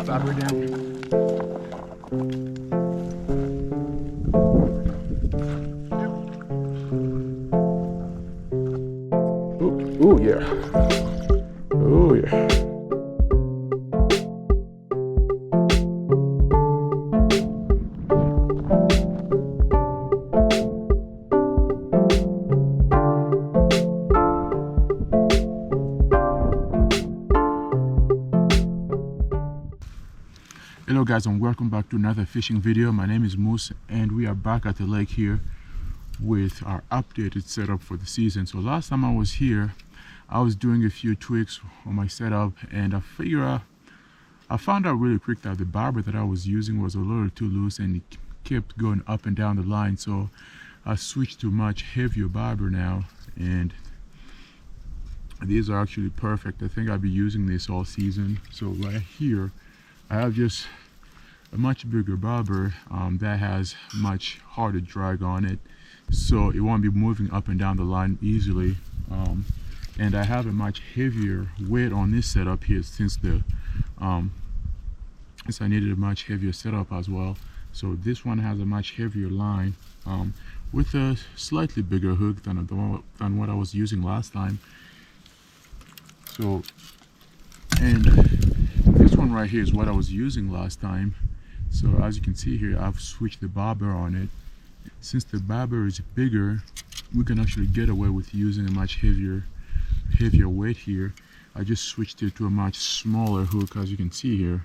Fabber down. Ooh, yeah. Oh yeah. Hello guys, and welcome back to another fishing video. My name is Moose and we are back at the lake here with our updated setup for the season. So last time I was here, I was doing a few tweaks on my setup, and I found out really quick that the bobber that I was using was a little too loose and it kept going up and down the line. So I switched to much heavier bobber now, and these are actually perfect. I think I'll be using this all season. So right here I have just a much bigger bobber that has much harder drag on it, so it won't be moving up and down the line easily. And I have a much heavier weight on this setup here since I needed a much heavier setup as well. So this one has a much heavier line with a slightly bigger hook than what I was using last time. So, and this one right here is what I was using last time. So as you can see here, I've switched the bobber on it. Since the bobber is bigger, we can actually get away with using a much heavier weight here. I just switched it to a much smaller hook, as you can see here.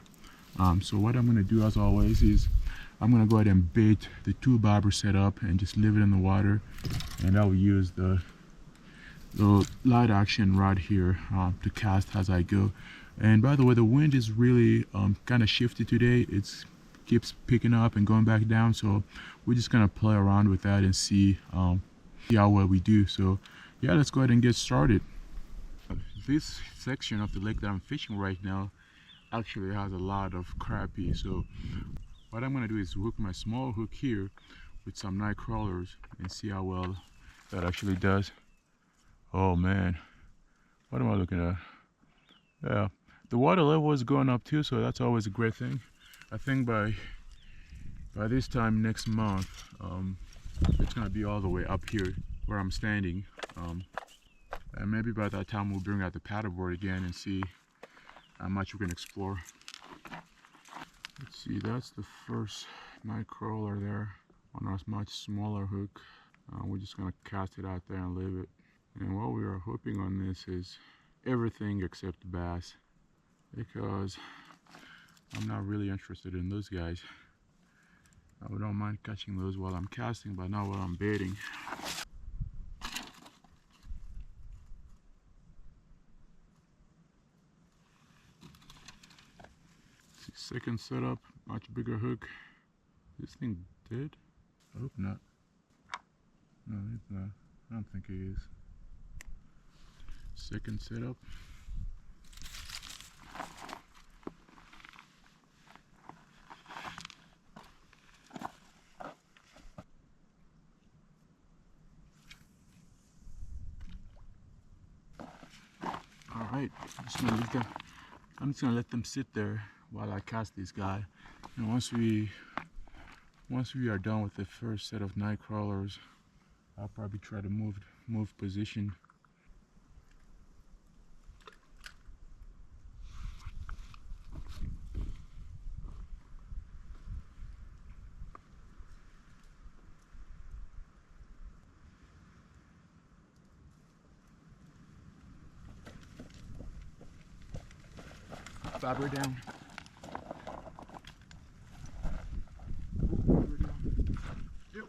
So what I'm going to do, as always, is I'm going to go ahead and bait the two bobber setup and just leave it in the water, and I'll use the light action rod here to cast as I go. And by the way, the wind is really kind of shifty today. It keeps picking up and going back down, so we're just gonna play around with that and see how well we do. So yeah, let's go ahead and get started. This section of the lake that I'm fishing right now actually has a lot of crappie, so what I'm gonna do is hook my small hook here with some night crawlers and see how well that actually does. Oh man, what am I looking at? Yeah, the water level is going up too, so that's always a great thing. I think by this time next month, it's gonna be all the way up here where I'm standing, and maybe by that time we'll bring out the paddleboard again and see how much we can explore. Let's see, that's the first night crawler there on a much smaller hook. We're just gonna cast it out there and leave it. And what we are hoping on this is everything except bass, because I'm not really interested in those guys. I don't mind catching those while I'm casting, but not while I'm baiting. Second setup, much bigger hook. This thing dead? I hope not. No, it's not. I don't think it is. Second setup. Alright, I'm just gonna let them sit there while I cast this guy. And once we are done with the first set of night crawlers, I'll probably try to move position. Fabber down. Yep.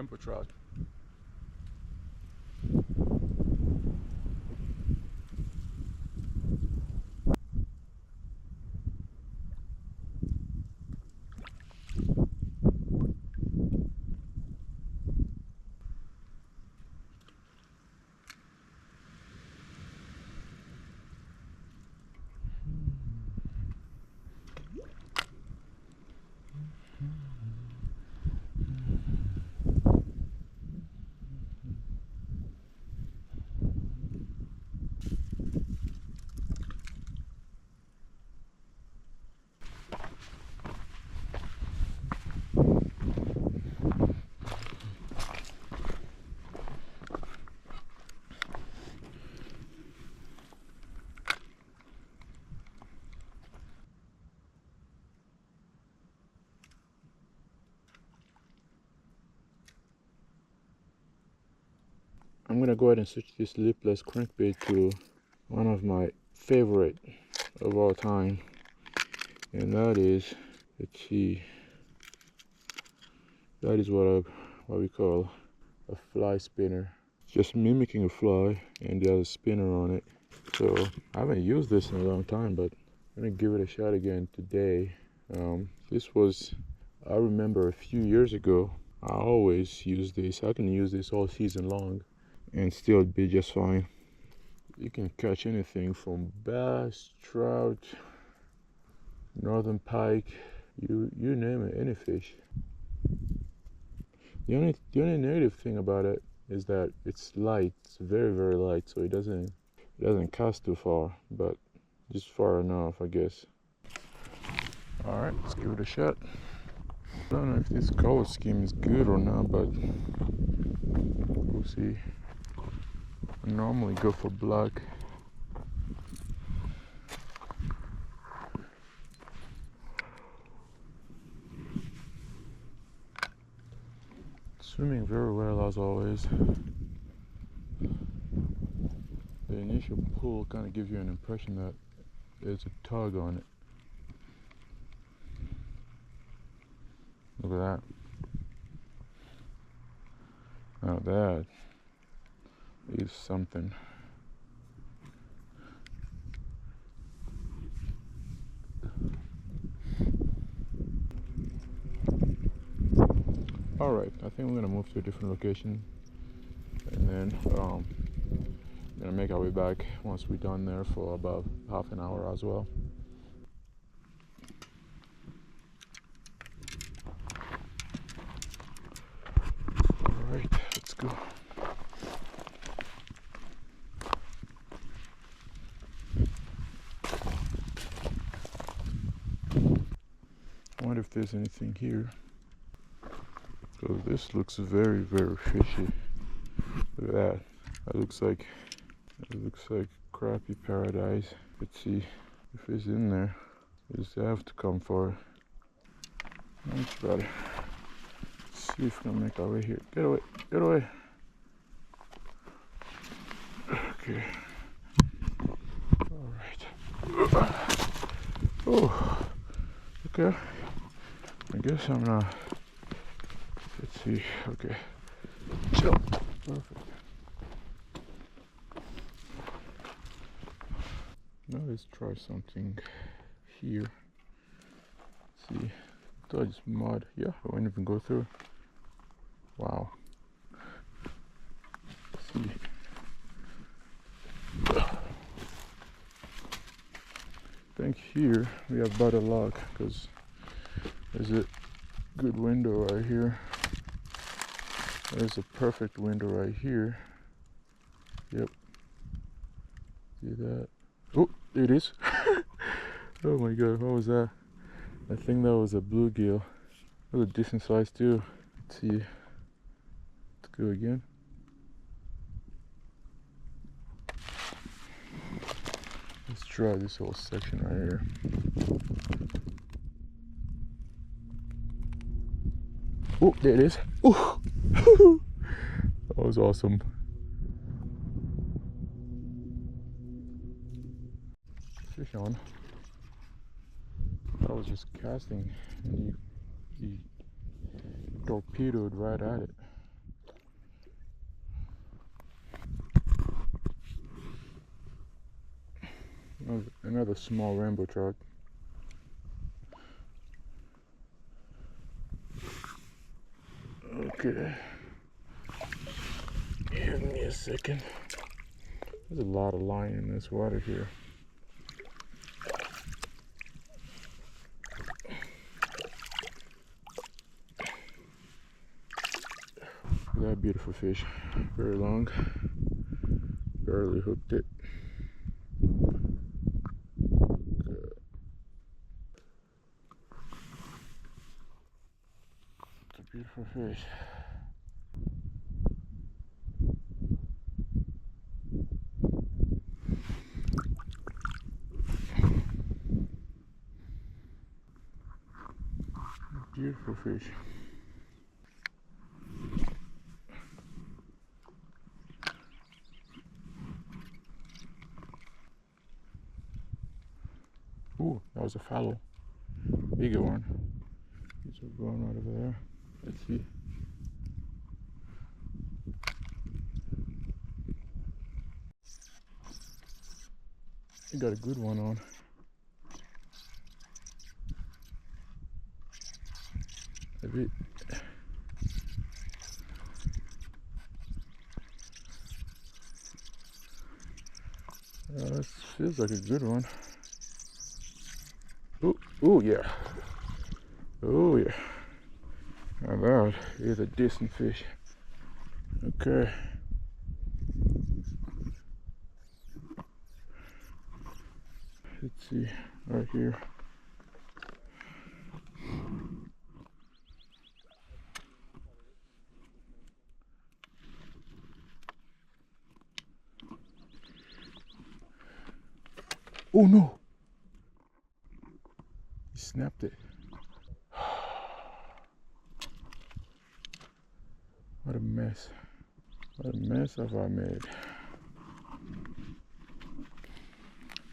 rainbow trout. I'm gonna go ahead and switch this lipless crankbait to one of my favorite of all time, and that is, let's see, that is what we call a fly spinner. Just mimicking a fly, and there's a spinner on it. So I haven't used this in a long time, but I'm gonna give it a shot again today. This was, I remember a few years ago, I always use this. I can use this all season long and still be just fine. You can catch anything from bass, trout, northern pike, you name it, any fish. The only negative thing about it is that it's light. It's very, very light, so it doesn't cast too far, but just far enough, I guess. All right, let's give it a shot. I don't know if this color scheme is good or not, but we'll see. I normally go for black. Swimming very well as always. The initial pull kind of gives you an impression that there's a tug on it. Look at that. Now that is something. All right, I think we're gonna move to a different location, and then we're gonna make our way back once we're done there for about half an hour as well. All right, let's go. I wonder if there's anything here. So this looks very, very fishy. Look at that. That looks like crappie paradise. Let's see if it's in there. Just have to come for it. Much better. Let's see if we can make our way here. Get away! Get away! Okay. All right. Oh. Okay. I guess I'm not. Let's see. Okay. Chill. Perfect. Now let's try something here. Let's see. I thought it's mud. Yeah, I won't even go through. Wow. Let's see. I think here we have better luck because there's a good window right here. There's a perfect window right here. Yep. See that? Oh, there it is. Oh my god, what was that? I think that was a bluegill. That was a decent size too. Let's see. Let's go again. Let's try this whole section right here. Oh, there it is. Oh, that was awesome. Fish on. I was just casting and he torpedoed right at it. Another small rainbow trout. Okay. Give me a second. There's a lot of line in this water here. That beautiful fish. Very long. Barely hooked it. Good. It's a beautiful fish. Beautiful fish. Ooh, that was a fallow. Bigger one. These are going right over there. Let's see. You got a good one on. A bit. This feels like a good one. Oh yeah. Oh yeah. Now that is a decent fish. Okay. Let's see, right here. Oh no! He snapped it. What a mess. What a mess have I made.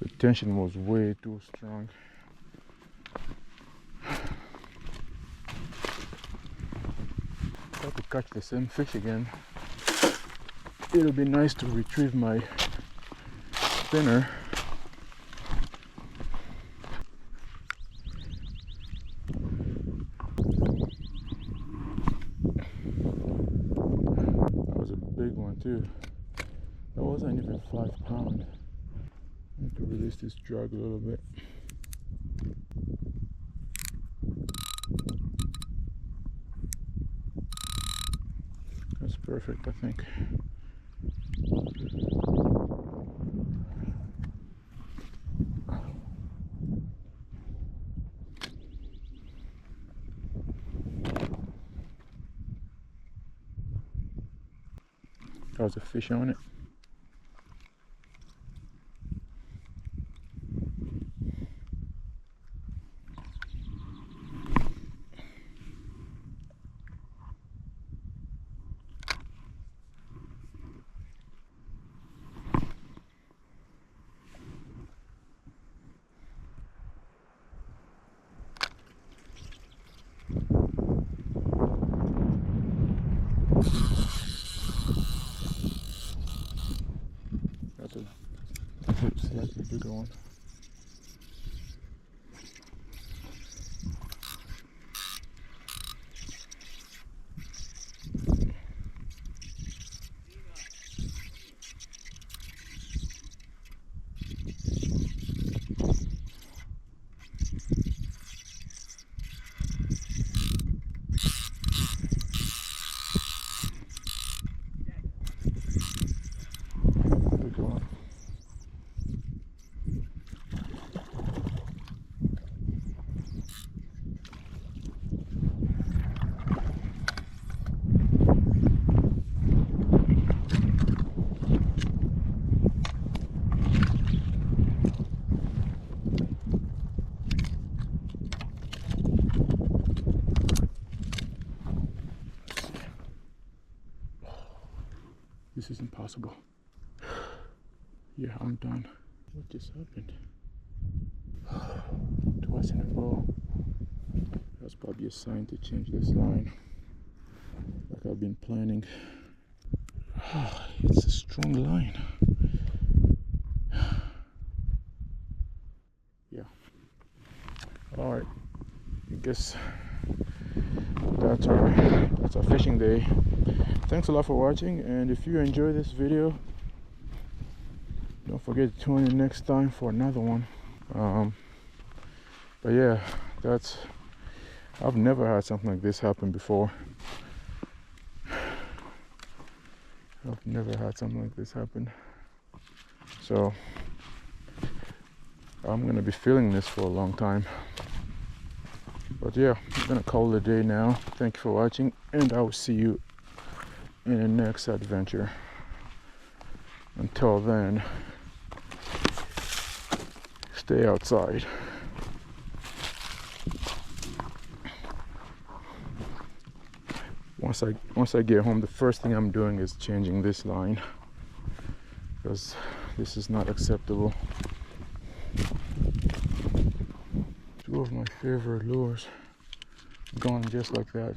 The tension was way too strong. If I could catch the same fish again, it'll be nice to retrieve my spinner. That was a big one too. That wasn't even 5 pounds. I need to release this drag a little bit. That's perfect, I think. That was a fish on it. That's a slightly bigger one. Bigger one. This is impossible. Yeah, I'm done. What just happened? Twice in a row. That's probably a sign to change this line, like I've been planning. It's a strong line. guess that's our fishing day. Thanks a lot for watching, and if you enjoy this video, don't forget to tune in next time for another one. But yeah, I've never had something like this happen before. I've never had something like this happen. So I'm gonna be feeling this for a long time. But yeah, I'm gonna call it a day now. Thank you for watching, and I will see you in the next adventure. Until then, stay outside. Once I get home, the first thing I'm doing is changing this line, because this is not acceptable. Two of my favorite lures gone just like that.